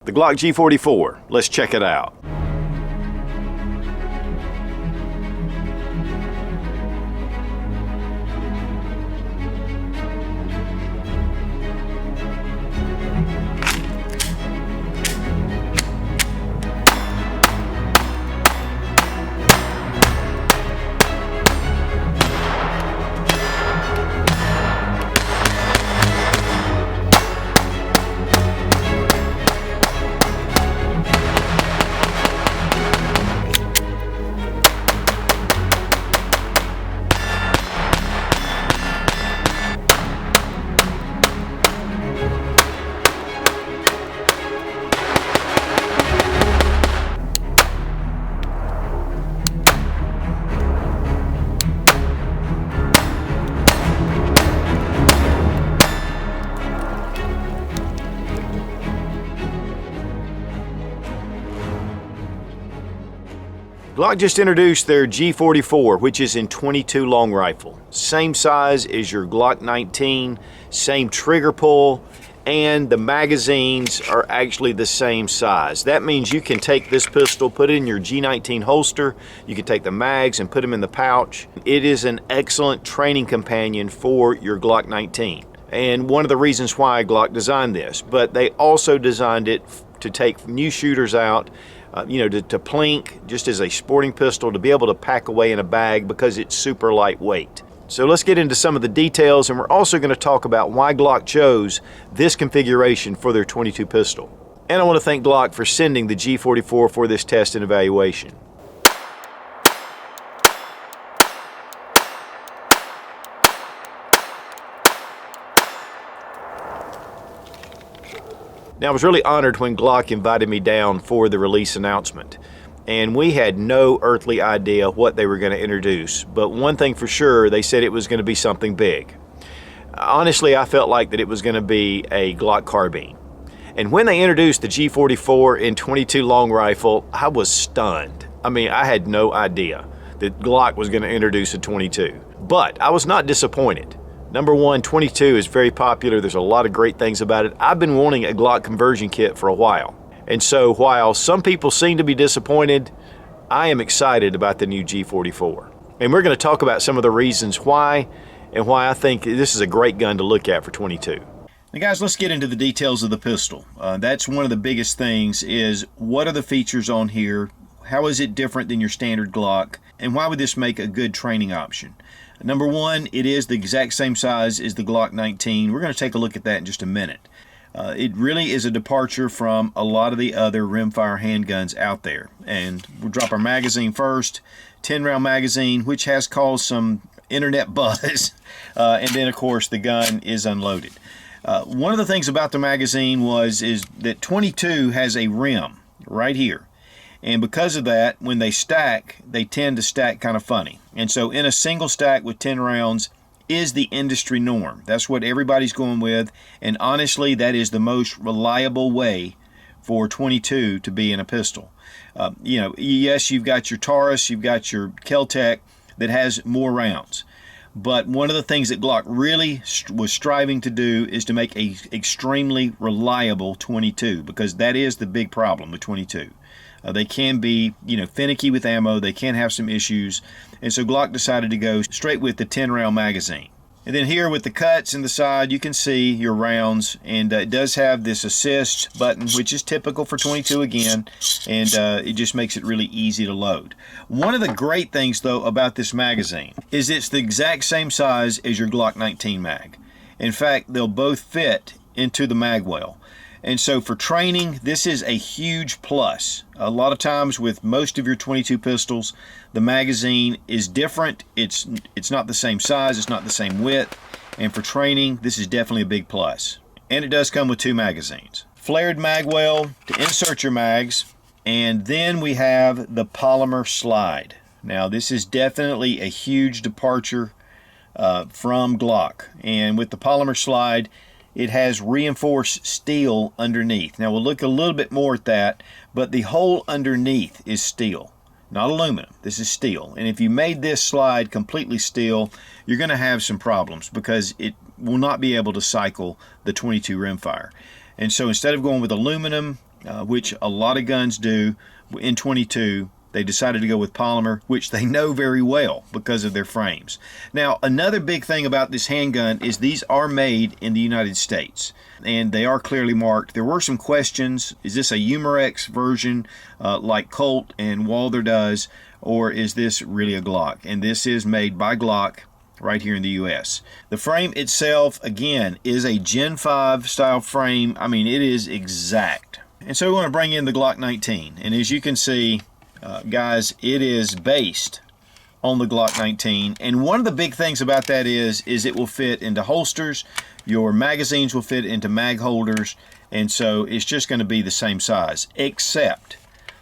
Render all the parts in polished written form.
the Glock G44. Let's check it out. Glock just introduced their G44, which is in .22 long rifle. Same size as your Glock 19, same trigger pull, and the magazines are actually the same size. That means you can take this pistol, put it in your G19 holster, you can take the mags and put them in the pouch. It is an excellent training companion for your Glock 19. And one of the reasons why Glock designed this, but they also designed it to take new shooters out, to plink just as a sporting pistol, to be able to pack away in a bag because it's super lightweight. So let's get into some of the details, and we're also going to talk about why Glock chose this configuration for their .22 pistol. And I want to thank Glock for sending the G44 for this test and evaluation. Now, I was really honored when Glock invited me down for the release announcement, and we had no earthly idea what they were going to introduce, but one thing for sure, they said it was going to be something big. Honestly, I felt like that it was going to be a Glock carbine. And when they introduced the G44 in .22 long rifle, I was stunned. I mean, I had no idea that Glock was going to introduce a .22, but I was not disappointed. Number one, .22 is very popular. There's a lot of great things about it. I've been wanting a Glock conversion kit for a while. And so while some people seem to be disappointed, I am excited about the new G44. And we're going to talk about some of the reasons why and why I think this is a great gun to look at for .22. Now guys, let's get into the details of the pistol. That's one of the biggest things is what are the features on here? How is it different than your standard Glock? And why would this make a good training option? Number one, it is the exact same size as the Glock 19. We're going to take a look at that in just a minute. It really is a departure from a lot of the other rimfire handguns out there. And we'll drop our magazine first. 10-round magazine, which has caused some internet buzz. And then, of course, the gun is unloaded. One of the things about the magazine is that .22 has a rim right here. And because of that, when they stack, they tend to stack kind of funny. And so in a single stack with 10 rounds is the industry norm. That's what everybody's going with. And honestly, that is the most reliable way for .22 to be in a pistol. Yes, you've got your Taurus, you've got your Kel-Tec that has more rounds. But one of the things that Glock really was striving to do is to make a extremely reliable .22, because that is the big problem with .22. They can be, finicky with ammo. They can have some issues. And so Glock decided to go straight with the 10-round magazine. And then here with the cuts in the side, you can see your rounds. And it does have this assist button, which is typical for .22 again. And it just makes it really easy to load. One of the great things, though, about this magazine is it's the exact same size as your Glock 19 mag. In fact, they'll both fit into the mag well. And so for training, this is a huge plus. A lot of times with most of your .22 pistols, the magazine is different. It's not the same size, it's not the same width. And for training, this is definitely a big plus. And it does come with 2 magazines. Flared mag well to insert your mags. And then we have the Polymer Slide. Now this is definitely a huge departure from Glock. And with the Polymer Slide, it has reinforced steel underneath. Now we'll look a little bit more at that, but the hole underneath is steel, not aluminum. This is steel. And if you made this slide completely steel, you're going to have some problems because it will not be able to cycle the .22 rimfire. And so instead of going with aluminum, which a lot of guns do in 22. They decided to go with polymer, which they know very well because of their frames. Now, another big thing about this handgun is these are made in the United States, and they are clearly marked. There were some questions. Is this a Umarex version like Colt and Walther does, or is this really a Glock? And this is made by Glock right here in the US. The frame itself, again, is a Gen 5 style frame. I mean, it is exact. And so we want to bring in the Glock 19. And as you can see, guys, it is based on the Glock 19, and one of the big things about that is it will fit into holsters. Your magazines will fit into mag holders, and so it's just going to be the same size, except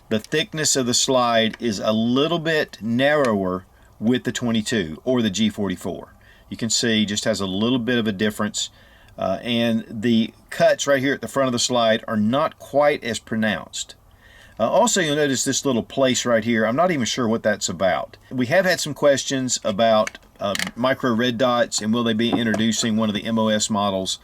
the thickness of the slide is a little bit narrower with the 22 or the G44. You can see just has a little bit of a difference, and the cuts right here at the front of the slide are not quite as pronounced. Also, you'll notice this little place right here. I'm not even sure what that's about. We have had some questions about micro red dots and will they be introducing one of the MOS models.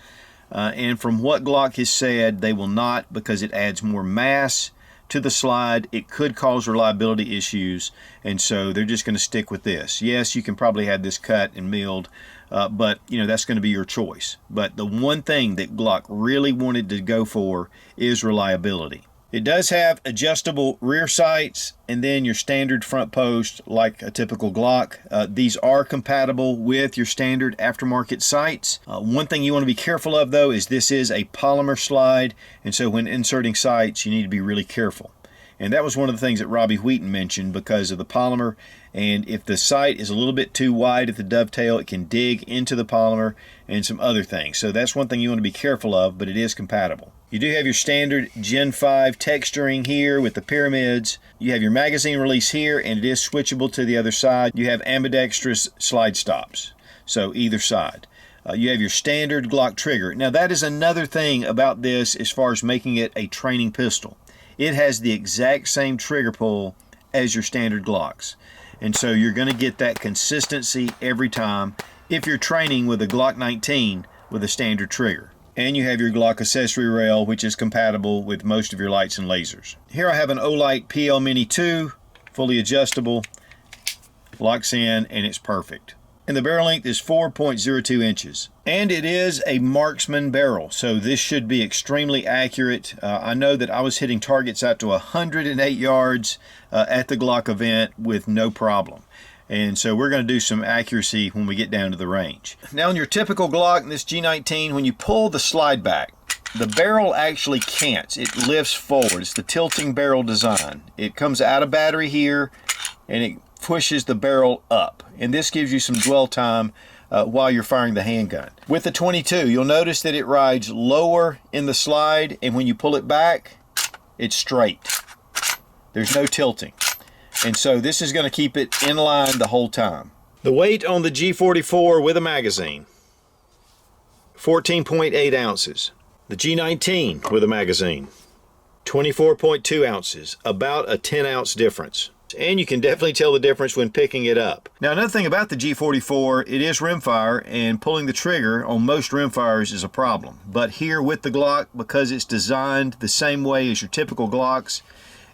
And from what Glock has said, they will not, because it adds more mass to the slide. It could cause reliability issues, and so they're just going to stick with this. Yes, you can probably have this cut and milled, but you know, that's going to be your choice. But the one thing that Glock really wanted to go for is reliability. It does have adjustable rear sights and then your standard front post like a typical Glock. These are compatible with your standard aftermarket sights. One thing you want to be careful of, though, is this is a polymer slide, and so when inserting sights you need to be really careful. And that was one of the things that Robbie Wheaton mentioned because of the polymer, and if the sight is a little bit too wide at the dovetail, it can dig into the polymer and some other things. So that's one thing you want to be careful of, but it is compatible. You do have your standard Gen 5 texturing here with the pyramids. You have your magazine release here, and it is switchable to the other side. You have ambidextrous slide stops, so either side. You have your standard Glock trigger. Now that is another thing about this as far as making it a training pistol. It has the exact same trigger pull as your standard Glocks. And so you're going to get that consistency every time if you're training with a Glock 19 with a standard trigger. And you have your Glock accessory rail, which is compatible with most of your lights and lasers. Here I have an Olight PL Mini 2, fully adjustable, locks in, and it's perfect. And the barrel length is 4.02 inches. And it is a marksman barrel, so this should be extremely accurate. I know that I was hitting targets out to 108 yards at the Glock event with no problem. And so we're going to do some accuracy when we get down to the range. Now in your typical Glock, in this G19, when you pull the slide back, the barrel actually cants. It lifts forward. It's the tilting barrel design. It comes out of battery here, and it pushes the barrel up. And this gives you some dwell time while you're firing the handgun. With the 22, you'll notice that it rides lower in the slide, and when you pull it back, it's straight. There's no tilting. And so this is going to keep it in line the whole time. The weight on the G44 with a magazine, 14.8 ounces. The G19 with a magazine, 24.2 ounces, about a 10-ounce difference. And you can definitely tell the difference when picking it up. Now another thing about the G44, it is rimfire, and pulling the trigger on most rimfires is a problem. But here with the Glock, because it's designed the same way as your typical Glocks,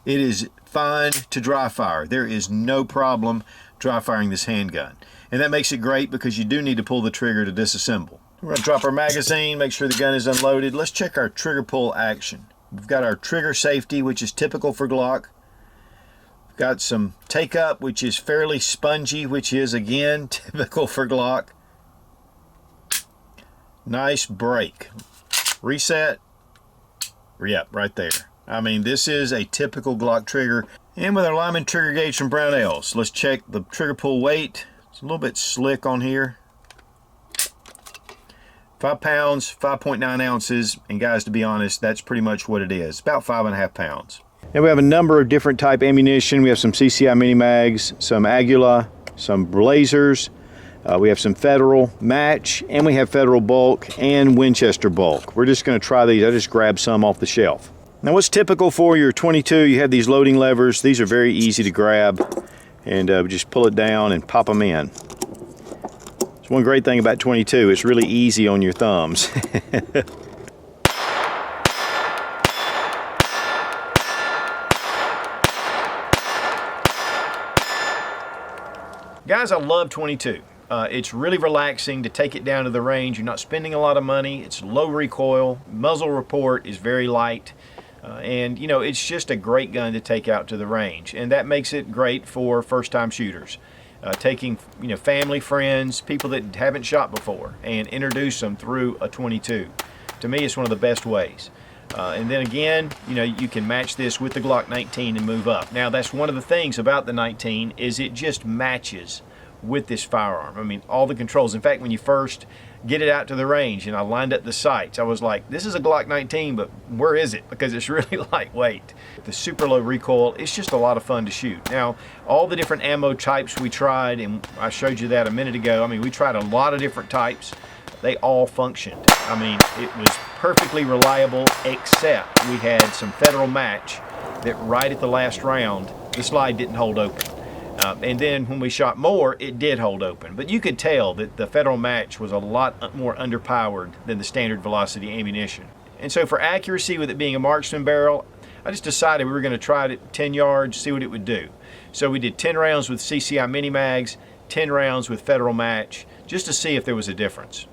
it is fine to dry fire. There is no problem dry firing this handgun. And that makes it great because you do need to pull the trigger to disassemble. We're going to drop our magazine, make sure the gun is unloaded. Let's check our trigger pull action. We've got our trigger safety, which is typical for Glock. We've got some take up, which is fairly spongy, which is again typical for Glock. Nice break. Reset. Yep, right there. I mean, this is a typical Glock trigger. And with our Lyman trigger gauge from Brownells, let's check the trigger pull weight. It's a little bit slick on here. 5 pounds, 5.9 ounces, and guys, to be honest, that's pretty much what it is, about 5.5 pounds. And we have a number of different type ammunition. We have some CCI mini mags, some Agula, some Blazers, we have some Federal match, and we have Federal bulk and Winchester bulk. We're just going to try these. I just grabbed some off the shelf. Now what's typical for your 22, you have these loading levers. These are very easy to grab, and just pull it down and pop them in. It's one great thing about 22, it's really easy on your thumbs. Guys, I love 22. It's really relaxing to take it down to the range. You're not spending a lot of money. It's low recoil. Muzzle report is very light. And, you know, it's just a great gun to take out to the range. And that makes it great for first-time shooters. Taking, you know, family, friends, people that haven't shot before, and introduce them through a 22. To me, it's one of the best ways. And then again, you know, you can match this with the Glock 19 and move up. Now, that's one of the things about the 19 is it just matches with this firearm. I mean, all the controls. In fact, when you first get it out to the range and I lined up the sights, I was like, this is a Glock 19, but where is it? Because it's really lightweight. The super low recoil, it's just a lot of fun to shoot. Now, all the different ammo types we tried, and I showed you that a minute ago. I mean, we tried a lot of different types. They all functioned. I mean, it was perfectly reliable, except we had some Federal match that right at the last round, the slide didn't hold open. And then when we shot more, it did hold open. But you could tell that the Federal match was a lot more underpowered than the standard velocity ammunition. And so for accuracy, with it being a marksman barrel, I just decided we were going to try it at 10 yards, see what it would do. So we did 10 rounds with CCI mini mags, 10 rounds with Federal match, just to see if there was a difference.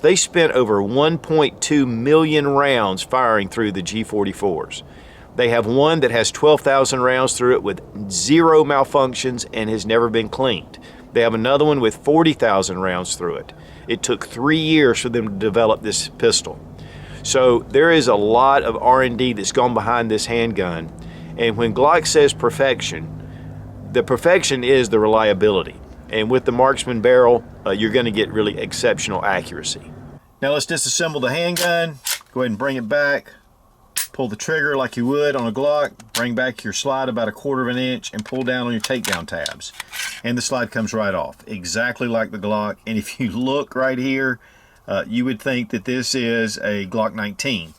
They spent over 1.2 million rounds firing through the G44s. They have one that has 12,000 rounds through it with 0 malfunctions and has never been cleaned. They have another one with 40,000 rounds through it. It took 3 years for them to develop this pistol. So there is a lot of R&D that's gone behind this handgun. And when Glock says perfection, the perfection is the reliability. And with the marksman barrel, you're going to get really exceptional accuracy. Now let's disassemble the handgun. Go ahead and bring it back. Pull the trigger like you would on a Glock. Bring back your slide about 1/4 of an inch and pull down on your takedown tabs. And the slide comes right off, exactly like the Glock. And if you look right here, you would think that this is a Glock 19.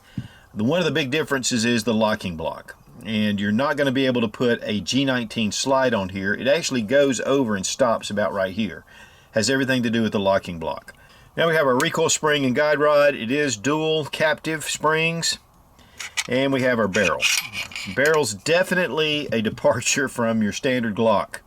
One of the big differences is the locking block. And you're not going to be able to put a G19 slide on here. It actually goes over and stops about right here. Has everything to do with the locking block. Now we have our recoil spring and guide rod. It is dual captive springs. And we have our barrel. Barrel's definitely a departure from your standard Glock.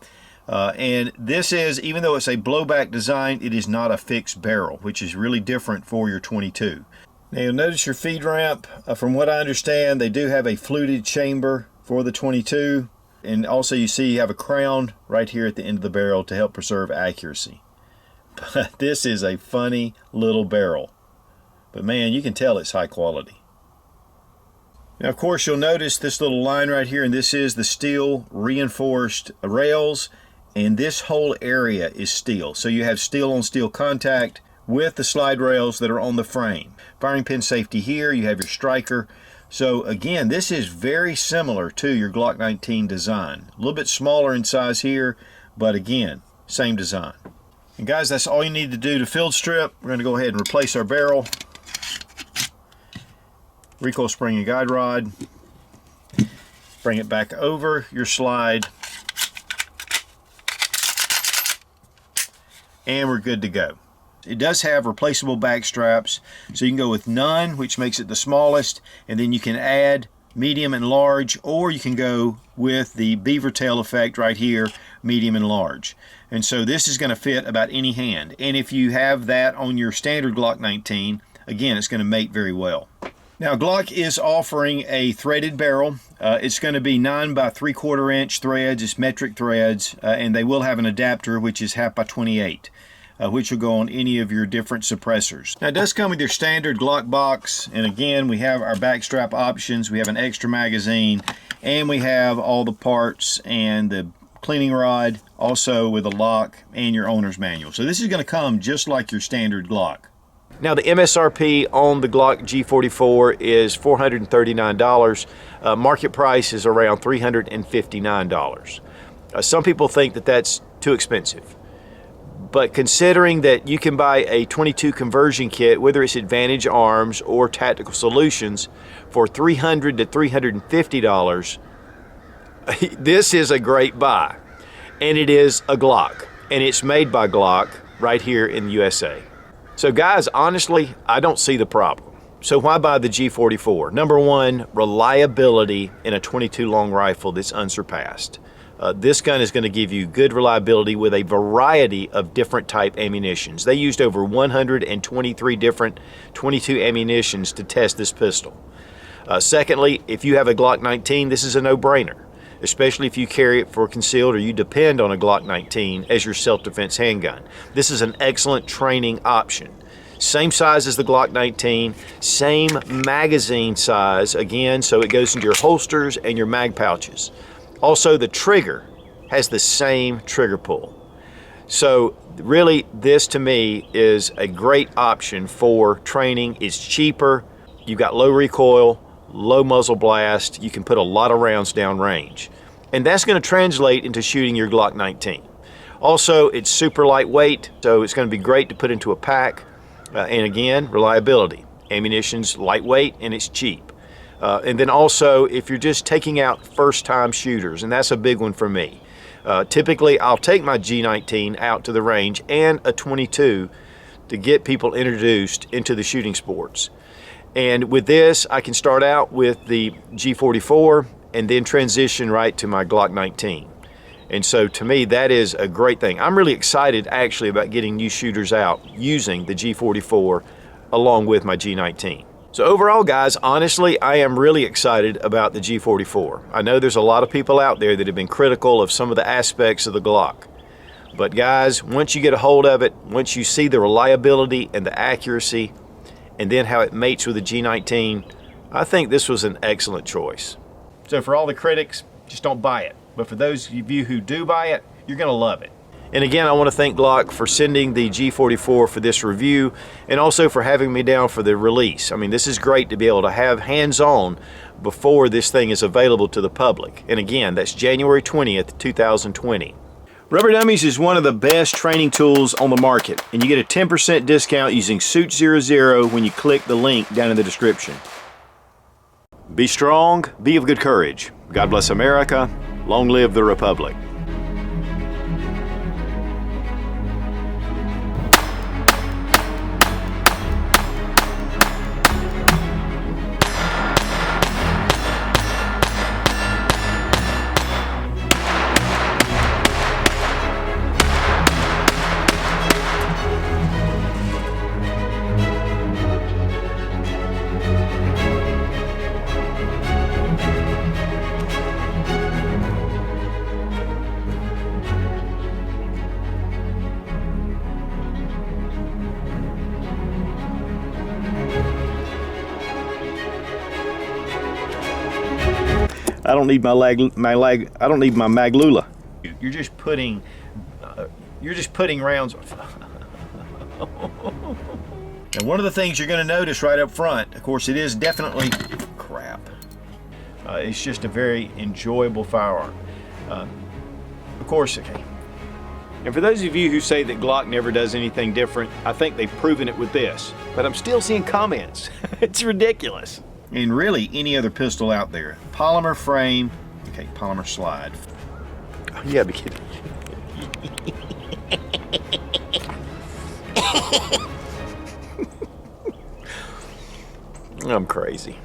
And this is, even though it's a blowback design, it is not a fixed barrel, which is really different for your 22. Now you'll notice your feed ramp, from what I understand, they do have a fluted chamber for the 22. And also you see you have a crown right here at the end of the barrel to help preserve accuracy. But this is a funny little barrel. But man, you can tell it's high quality. Now of course you'll notice this little line right here, and this is the steel reinforced rails, and this whole area is steel. So you have steel on steel contact with the slide rails that are on the frame. Firing pin safety here, you have your striker. So again, this is very similar to your Glock 19 design. A little bit smaller in size here, but again, same design. And guys, that's all you need to do to field strip. We're going to go ahead and replace our barrel, recoil spring and guide rod, bring it back over your slide, and we're good to go. It does have replaceable back straps, so you can go with none, which makes it the smallest, and then you can add medium and large, or you can go with the beaver tail effect right here, medium and large. And so this is going to fit about any hand. And if you have that on your standard Glock 19, again, it's going to mate very well. Now Glock is offering a threaded barrel. It's going to be 9 by 3/4 inch threads. It's metric threads, and they will have an adapter which is 1/2 by 28. Which will go on any of your different suppressors. Now it does come with your standard Glock box, and again we have our back strap options, we have an extra magazine, and we have all the parts and the cleaning rod, also with a lock and your owner's manual. So this is going to come just like your standard Glock. Now the MSRP on the Glock G44 is $439. Market price is around $359. Some people think that that's too expensive. But considering that you can buy a 22 conversion kit, whether it's Advantage Arms or Tactical Solutions, for $300 to $350, this is a great buy. And it is a Glock. And it's made by Glock right here in the USA. So guys, honestly, I don't see the problem. So why buy the G44? Number one, reliability in a 22 long rifle that's unsurpassed. This gun is going to give you good reliability with a variety of different type ammunitions. They used over 123 different 22 ammunitions to test this pistol. Secondly, if you have a Glock 19, this is a no-brainer, especially if you carry it for concealed or you depend on a Glock 19 as your self-defense handgun. This is an excellent training option. Same size as the Glock 19, same magazine size, again, so it goes into your holsters and your mag pouches. Also, the trigger has the same trigger pull. So really, this to me is a great option for training. It's cheaper, you've got low recoil, low muzzle blast, you can put a lot of rounds down range. And that's going to translate into shooting your Glock 19. Also, it's super lightweight, so it's going to be great to put into a pack. And again, reliability. Ammunition's lightweight and it's cheap. And then also, if you're just taking out first-time shooters, and that's a big one for me. Typically, I'll take my G19 out to the range and a 22 to get people introduced into the shooting sports. And with this, I can start out with the G44 and then transition right to my Glock 19. And so to me, that is a great thing. I'm really excited actually about getting new shooters out using the G44 along with my G19. So overall, guys, honestly, I am really excited about the G44. I know there's a lot of people out there that have been critical of some of the aspects of the Glock. But guys, once you get a hold of it, once you see the reliability and the accuracy, and then how it mates with the G19, I think this was an excellent choice. So for all the critics, just don't buy it. But for those of you who do buy it, you're gonna love it. And again, I want to thank Glock for sending the G44 for this review and also for having me down for the release. I mean, this is great to be able to have hands-on before this thing is available to the public. And again, that's January 20th, 2020. Rubber Dummies is one of the best training tools on the market, and you get a 10% discount using Suit00 when you click the link down in the description. Be strong, be of good courage. God bless America. Long live the Republic. I don't need I don't need my Maglula. You're just putting rounds. And one of the things you're going to notice right up front, of course, it is definitely crap. It's just a very enjoyable firearm. Of course, okay. And for those of you who say that Glock never does anything different, I think they've proven it with this. But I'm still seeing comments. It's ridiculous. And really, any other pistol out there. Polymer frame, okay, Polymer Slide. Oh, you gotta be kidding. I'm crazy.